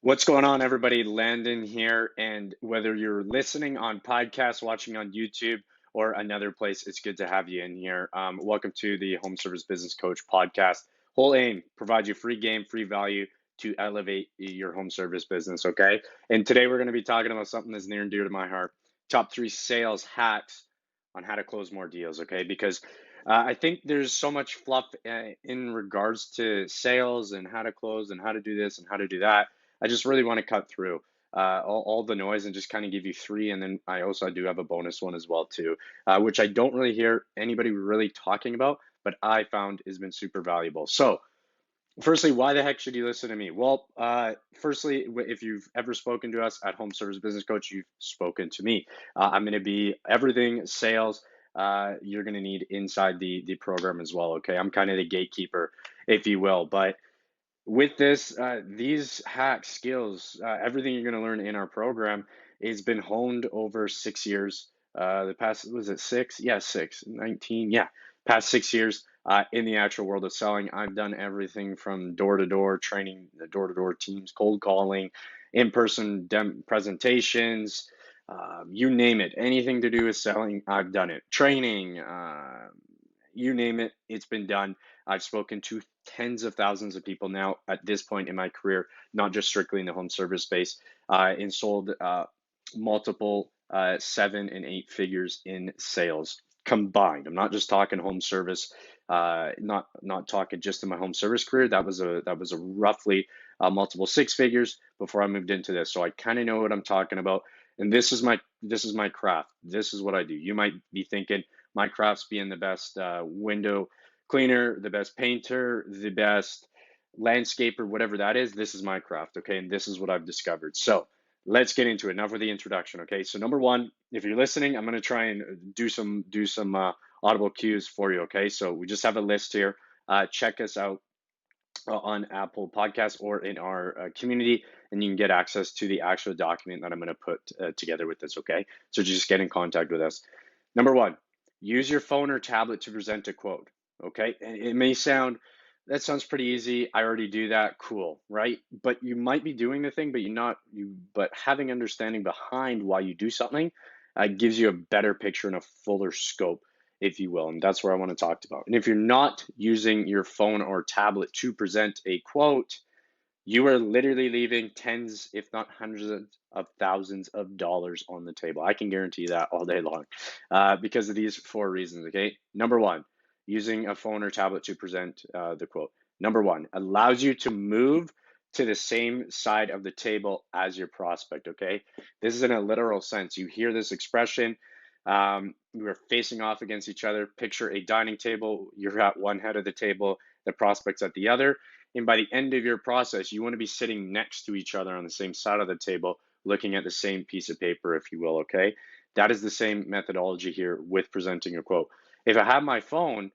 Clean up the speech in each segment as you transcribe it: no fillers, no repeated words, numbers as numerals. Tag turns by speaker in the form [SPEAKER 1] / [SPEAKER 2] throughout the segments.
[SPEAKER 1] What's going on, everybody? Landon here. And whether you're listening on podcast, watching on YouTube, or another place, it's good to have you in here. Welcome to the Home Service Business Coach podcast. Whole aim, provide you free game, free value to elevate your home service business, okay? And today we're going to be talking about something that's near and dear to my heart. Top 3 sales hacks on how to close more deals, okay? Because I think there's so much fluff in regards to sales and how to close and how to do this and how to do that. I just really want to cut through all the noise and just kind of give you 3. And then I also do have a bonus one as well too, which I don't really hear anybody really talking about, but I found has been super valuable. So firstly, why the heck should you listen to me? Well, firstly, if you've ever spoken to us at Home Service Business Coach, you've spoken to me. I'm going to be everything sales. You're going to need inside the program as well. Okay, I'm kind of the gatekeeper, if you will, but with this, these hack skills, everything you're going to learn in our program has been honed over 6 years. The past, was it 6? Yeah, 6, 19. Yeah, past 6 years in the actual world of selling. I've done everything from door to door training, the door to door teams, cold calling, in person presentations, you name it. Anything to do with selling, I've done it. Training, you name it, it's been done. I've spoken to tens of thousands of people now at this point in my career, not just strictly in the home service space, and sold multiple 7 and 8 figures in sales combined. I'm not just talking home service, not talking just in my home service career. That was a roughly multiple 6 figures before I moved into this. So I kind of know what I'm talking about. And this is my craft. This is what I do. You might be thinking my craft's being the best window cleaner, the best painter, the best landscaper, whatever that is. This is my craft, okay? And this is what I've discovered. So let's get into it. Enough with the introduction, okay? So number one, if you're listening, I'm going to try and do some audible cues for you, okay? So we just have a list here. Check us out on Apple Podcasts or in our community, and you can get access to the actual document that I'm going to put together with this, okay? So just get in contact with us. Number one, use your phone or tablet to present a quote, okay? And it may sound, that sounds pretty easy. I already do that. Cool, right? But you might be doing the thing, but having understanding behind why you do something gives you a better picture and a fuller scope, if you will. And that's where I want to talk about. And if you're not using your phone or tablet to present a quote, you are literally leaving tens, if not hundreds of thousands of dollars on the table. I can guarantee that all day long because of these 4 reasons, okay? Number one, using a phone or tablet to present the quote. Number one, allows you to move to the same side of the table as your prospect, okay? This is in a literal sense. You hear this expression, we're facing off against each other. Picture a dining table. You're at one head of the table, the prospect's at the other. And by the end of your process, you want to be sitting next to each other on the same side of the table, looking at the same piece of paper, if you will, okay? That is the same methodology here with presenting a quote. If I have my phone,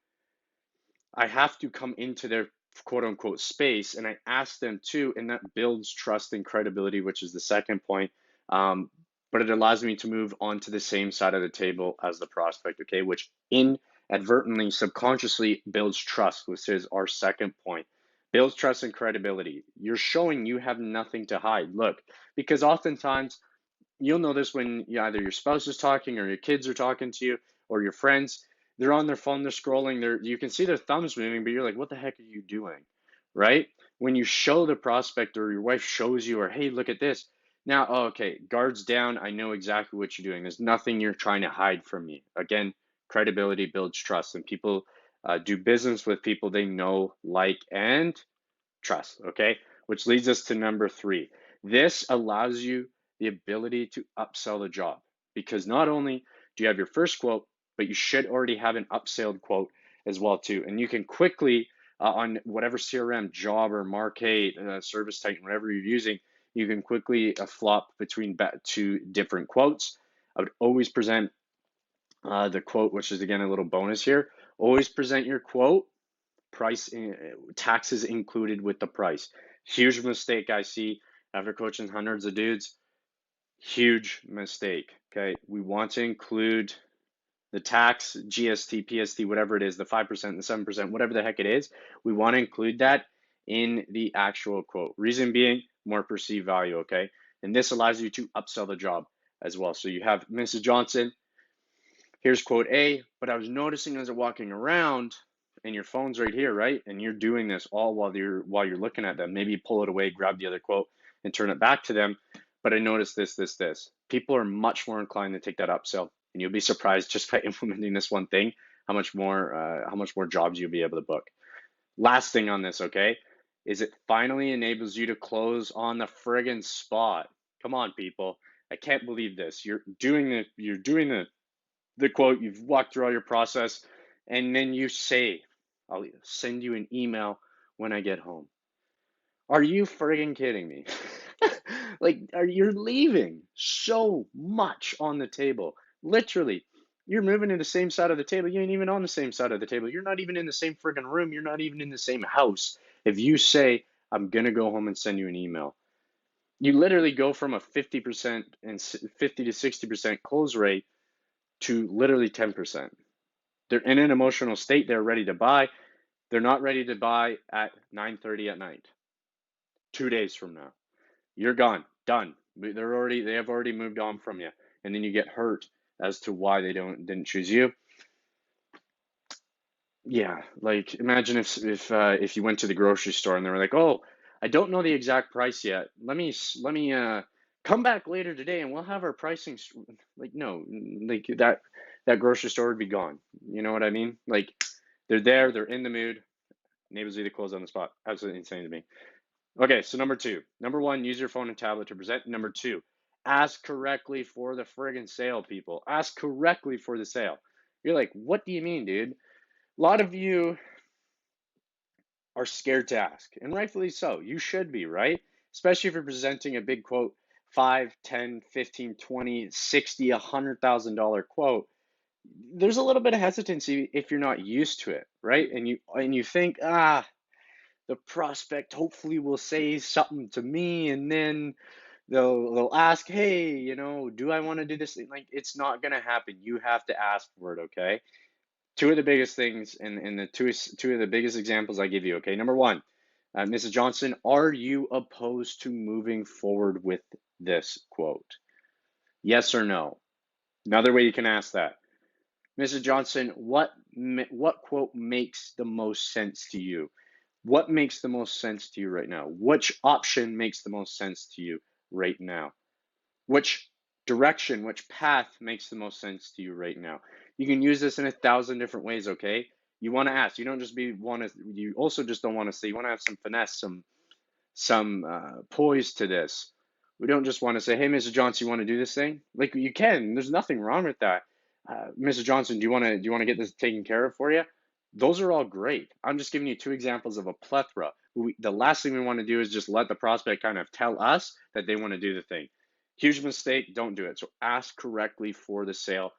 [SPEAKER 1] I have to come into their quote unquote space and I ask them to, and that builds trust and credibility, which is the second point. But it allows me to move onto the same side of the table as the prospect, okay, which inadvertently, subconsciously builds trust, which is our second point. Builds trust and credibility. You're showing you have nothing to hide. Look, because oftentimes you'll know this when either your spouse is talking or your kids are talking to you or your friends, they're on their phone, they're scrolling, you can see their thumbs moving, but you're like, what the heck are you doing? Right? When you show the prospect or your wife shows you, or hey, look at this. Now, oh, okay, guards down. I know exactly what you're doing. There's nothing you're trying to hide from me. Again, credibility builds trust, and people do business with people they know, like, and trust. Okay, which leads us to number 3. This allows you the ability to upsell the job because not only do you have your first quote, but you should already have an upselled quote as well too, and you can quickly on whatever CRM, job or Marquee, Service Titan, whatever you're using, you can quickly flop between 2 different quotes. I would always present the quote, which is again a little bonus here. Always present your quote price taxes included with the price. Huge mistake I see after coaching hundreds of dudes. Huge mistake. Okay, we want to include the tax, GST, PST, whatever it is, the 5%, the 7%, whatever the heck it is. We want to include that in the actual quote. Reason being, more perceived value, okay? And this allows you to upsell the job as well. So you have Mrs. Johnson, here's quote A, but I was noticing as I'm walking around, and your phone's right here, right? And you're doing this all while you're looking at them. Maybe pull it away, grab the other quote, and turn it back to them. But I noticed this. People are much more inclined to take that upsell, and you'll be surprised just by implementing this one thing, how much more jobs you'll be able to book. Last thing on this, okay, is it finally enables you to close on the friggin' spot. Come on, people. I can't believe this. You're doing the quote, you've walked through all your process, and then you say, I'll send you an email when I get home. Are you friggin' kidding me? Like, you're leaving so much on the table. Literally, you're moving to the same side of the table. You ain't even on the same side of the table. You're not even in the same friggin' room. You're not even in the same house. If you say, I'm gonna go home and send you an email, you literally go from a 50% and 50 to 60% close rate to literally 10%. They're in an emotional state. They're ready to buy. They're not ready to buy at 9:30 at night. 2 days from now, you're gone, done. They have already moved on from you, and then you get hurt as to why they didn't choose you. Yeah, like imagine if you went to the grocery store and they were like, "Oh, I don't know the exact price yet. Let me come back later today and we'll have our pricing." Like no, like that grocery store would be gone. You know what I mean? Like they're there, they're in the mood. Enables you to close on the spot. Absolutely insane to me. Okay, so number two. Number one, use your phone and tablet to present. Number two, ask correctly for the friggin' sale, people. Ask correctly for the sale. You're like, what do you mean, dude? A lot of you are scared to ask, and rightfully so. You should be, right? Especially if you're presenting a big quote, 5, 10, 15, 20, 60, $100,000 quote. There's a little bit of hesitancy if you're not used to it, right? And you think, the prospect hopefully will say something to me, and then they'll ask, hey, do I want to do this thing? Like, it's not gonna happen. You have to ask for it, okay? Two of the biggest things, and the two of the biggest examples I give you, okay? Number one, Mrs. Johnson, are you opposed to moving forward with this quote? Yes or no? Another way you can ask that, Mrs. Johnson, what quote makes the most sense to you? What makes the most sense to you right now? Which option makes the most sense to you right now? Which direction, which path makes the most sense to you right now? You can use this in 1,000 different ways, okay? You want to ask. You don't just you also just don't want to say, you want to have some finesse, some poise to this. We don't just want to say, hey, Mrs. Johnson, you want to do this thing? Like you can. There's nothing wrong with that. Mrs. Johnson, do you want to get this taken care of for you? Those are all great. I'm just giving you two examples of a plethora. The last thing we want to do is just let the prospect kind of tell us that they want to do the thing. Huge mistake. Don't do it. So ask correctly for the sale.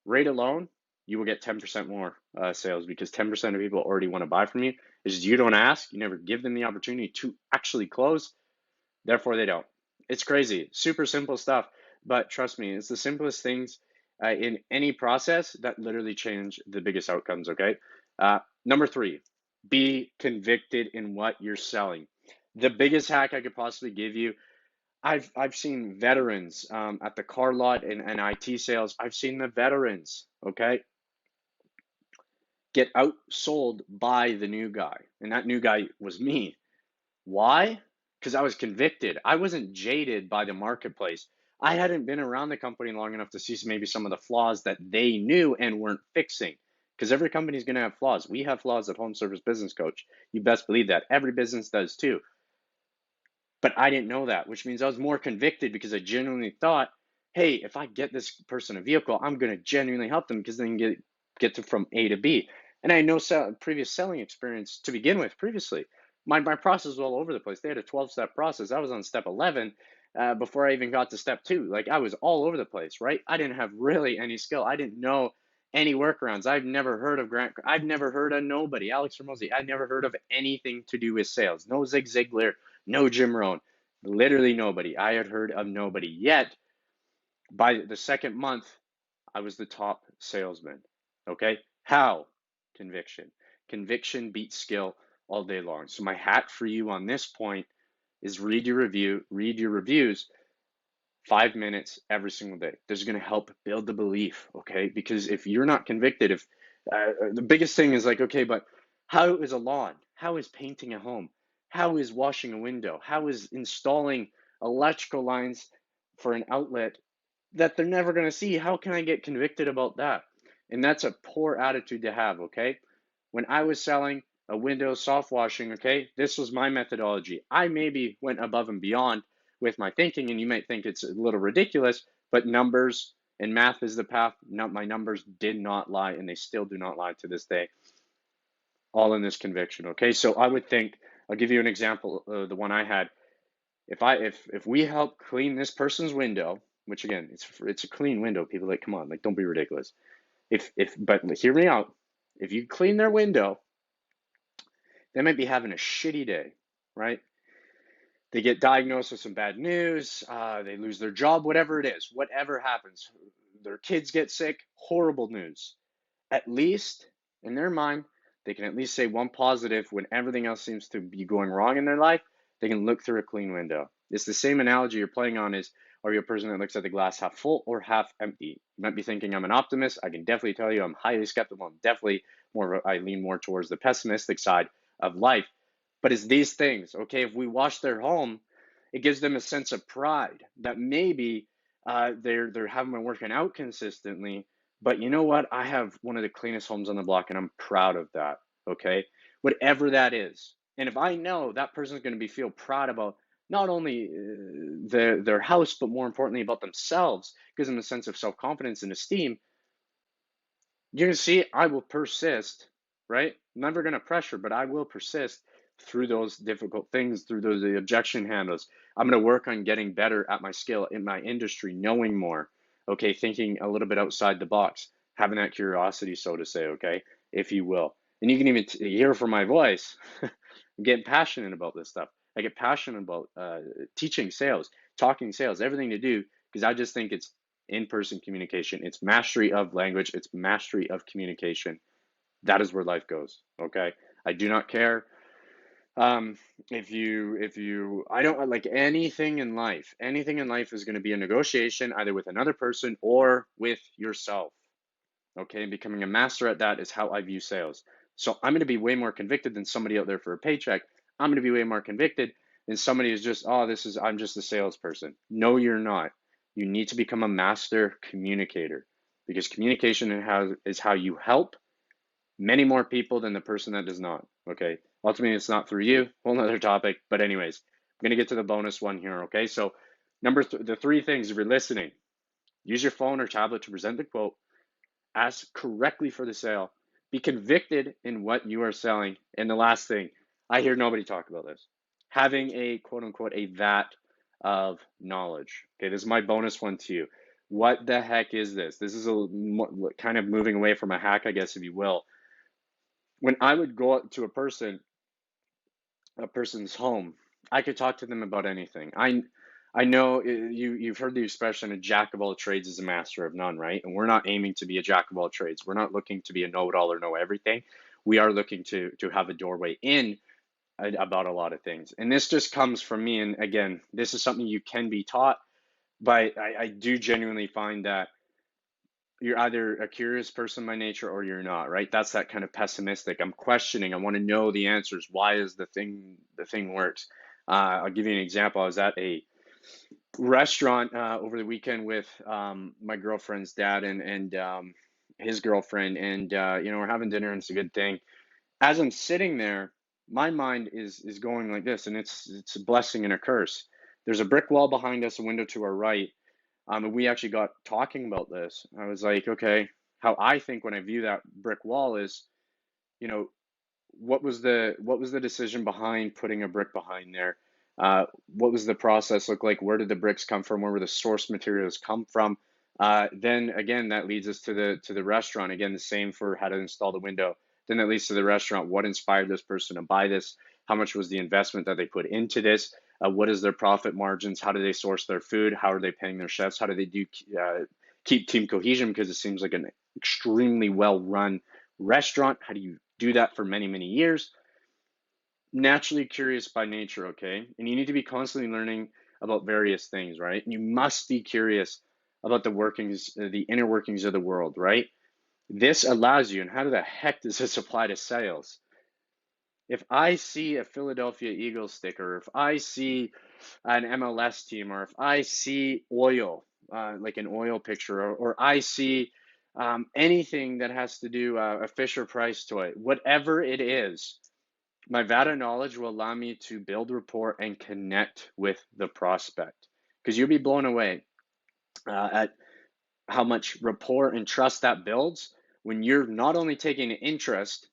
[SPEAKER 1] Rate alone, you will get 10% more sales because 10% of people already want to buy from you. It's just you don't ask. You never give them the opportunity to actually close. Therefore, they don't. It's crazy. Super simple stuff. But trust me, it's the simplest things in any process that literally change the biggest outcomes, okay? Number three, be convicted in what you're selling. The biggest hack I could possibly give you, I've seen veterans at the car lot and IT sales. I've seen the veterans, okay, get outsold by the new guy, and that new guy was me. Why? Because I was convicted. I wasn't jaded by the marketplace. I hadn't been around the company long enough to see maybe some of the flaws that they knew and weren't fixing. Because every company is going to have flaws. We have flaws at Home Service Business Coach. You best believe that. Every business does too. But I didn't know that, which means I was more convicted because I genuinely thought, hey, if I get this person a vehicle, I'm going to genuinely help them because they can get to from A to B. And I had no previous selling experience to begin with previously. My process was all over the place. They had a 12-step process. I was on step 11 before I even got to step 2. Like I was all over the place, right? I didn't have really any skill. I didn't know any workarounds. I've never heard of Grant. I've never heard of nobody. Alex Ramosi. I've never heard of anything to do with sales. No Zig Ziglar. No Jim Rohn. Literally nobody. I had heard of nobody. Yet by the second month, I was the top salesman. Okay? How? Conviction. Conviction beats skill all day long. So my hat for you on this point is read your reviews 5 minutes every single day. This is going to help build the belief, okay? Because if you're not convicted, if the biggest thing is like, okay, but how is a lawn? How is painting a home? How is washing a window? How is installing electrical lines for an outlet that they're never going to see? How can I get convicted about that? And that's a poor attitude to have, okay? When I was selling a window soft washing, okay, this was my methodology. I maybe went above and beyond with my thinking, and you might think it's a little ridiculous, but numbers and math is the path. My numbers did not lie, and they still do not lie to this day. All in this conviction, okay? So I would think, I'll give you an example, the one I had. If we help clean this person's window, which again, it's a clean window, people, like, come on, like, don't be ridiculous. But hear me out. If you clean their window, they might be having a shitty day, right? They get diagnosed with some bad news, they lose their job, whatever it is, whatever happens, their kids get sick, horrible news. At least in their mind, they can at least say one positive when everything else seems to be going wrong in their life. They can look through a clean window. It's the same analogy you're playing on is, are you a person that looks at the glass half full or half empty? You might be thinking I'm an optimist. I can definitely tell you I'm highly skeptical. I'm definitely I lean more towards the pessimistic side of life. But it's these things, okay? If we wash their home, it gives them a sense of pride that maybe they're haven't been working out consistently, but you know what? I have one of the cleanest homes on the block, and I'm proud of that. Okay, whatever that is, and if I know that person's going to be feel proud about not only their house, but more importantly about themselves, gives them a sense of self confidence and esteem. You're gonna see I will persist, right? I'm never gonna pressure, but I will persist through those difficult things, through those objection handles. I'm gonna work on getting better at my skill in my industry, knowing more, okay, thinking a little bit outside the box, having that curiosity, so to say, okay, if you will. And you can even hear from my voice, I'm getting passionate about this stuff. I get passionate about teaching sales, talking sales, everything to do, because I just think it's in-person communication. It's mastery of language. It's mastery of communication. That is where life goes. Okay. I do not care. If you, I don't like anything in life. Anything in life is going to be a negotiation either with another person or with yourself. Okay. And becoming a master at that is how I view sales. So I'm going to be way more convicted than somebody out there for a paycheck. I'm going to be way more convicted than somebody who's just, oh, I'm just a salesperson. No, you're not. You need to become a master communicator because communication is how you help many more people than the person that does not. Okay. Ultimately, it's not through you. Whole nother topic. But anyways, I'm going to get to the bonus one here. Okay. So the three things, if you're listening, use your phone or tablet to present the quote, ask correctly for the sale, be convicted in what you are selling. And the last thing, I hear nobody talk about this, having a quote unquote a vat of knowledge. Okay, this is my bonus one to you. What the heck is this? This is kind of moving away from a hack, I guess, if you will. When I would go out to a person's home, I could talk to them about anything. I know you've heard the expression a jack of all trades is a master of none, right? And we're not aiming to be a jack of all trades. We're not looking to be a know-it-all or know everything. We are looking to have a doorway in about a lot of things. And this just comes from me. And again, this is something you can be taught, but I do genuinely find that you're either a curious person by nature or you're not, right? That's that kind of pessimistic. I'm questioning. I want to know the answers. Why is the thing works? I'll give you an example. I was at a restaurant over the weekend with my girlfriend's dad and his girlfriend, and we're having dinner and it's a good thing. As I'm sitting there, my mind is going like this, and it's a blessing and a curse. There's a brick wall behind us, a window to our right. And we actually got talking about this. I was like, okay, how I think when I view that brick wall is, you know, what was the decision behind putting a brick behind there? What was the process look like? Where did the bricks come from? Where were the source materials come from? Then again, that leads us to the restaurant. Again, the same for how to install the window. Then that leads to the restaurant. What inspired this person to buy this? How much was the investment that they put into this? What is their profit margins? How do they source their food? How are they paying their chefs? How do they keep team cohesion? Because it seems like an extremely well run restaurant. How do you do that for many, many years? naturally curious by nature, okay? And you need to be constantly learning about various things, right? And you must be curious about the workings, the inner workings of the world, right? This allows you, and how the heck does this apply to sales? If I see a Philadelphia Eagles sticker, if I see an MLS team, or if I see oil, like an oil picture, or I see anything that has to do a Fisher Price toy, whatever it is, my Vata knowledge will allow me to build rapport and connect with the prospect. Because you'll be blown away at how much rapport and trust that builds when you're not only taking an interest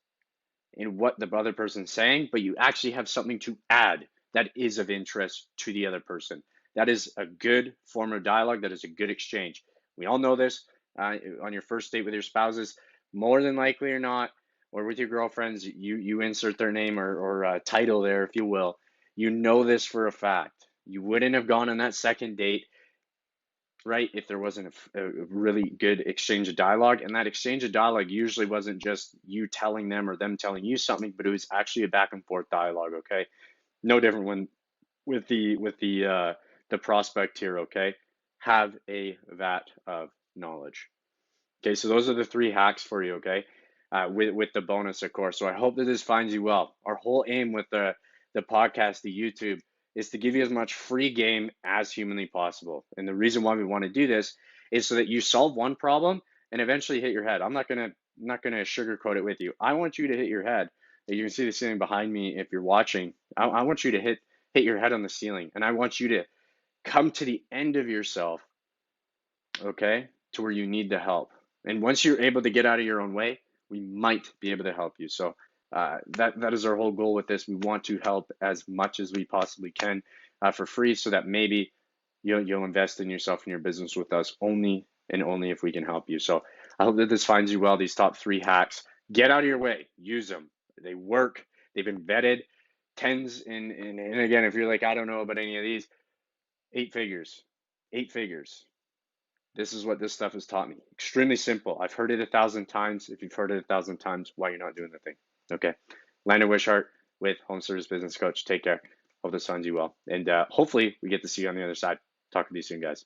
[SPEAKER 1] in what the other person's saying, but you actually have something to add that is of interest to the other person. That is a good form of dialogue. That is a good exchange. We all know this on your first date with your spouses. More than likely or not, or with your girlfriends, you insert their name or title there, if you will. You know this for a fact. You wouldn't have gone on that second date, right, if there wasn't a really good exchange of dialogue. And that exchange of dialogue usually wasn't just you telling them or them telling you something, but it was actually a back and forth dialogue. Okay, no different when with the prospect here. Okay, have a vat of knowledge. Okay, so those are the three hacks for you. Okay, with the bonus, of course. So I hope that this finds you well. Our whole aim with the podcast, the YouTube, is to give you as much free game as humanly possible. And the reason why we want to do this is so that you solve one problem and eventually hit your head. I'm not gonna sugarcoat it with you. I want you to hit your head. You can see the ceiling behind me if you're watching. I want you to hit your head on the ceiling, and I want you to come to the end of yourself, okay, to where you need the help. And once you're able to get out of your own way, we might be able to help you. So that is our whole goal with this. We want to help as much as we possibly can for free, so that maybe you'll invest in yourself and your business with us only and only if we can help you. So I hope that this finds you well. These top three hacks, get out of your way, use them. They work. They've been vetted. Tens and again, if you're like, I don't know about any of these, eight figures, eight figures. This is what this stuff has taught me. Extremely simple. I've heard it 1,000 times. If you've heard it 1,000 times, why you're not doing the thing? Okay. Landon Wishart with Home Service Business Coach. Take care. Hope this finds you well. And hopefully we get to see you on the other side. Talk to you soon, guys.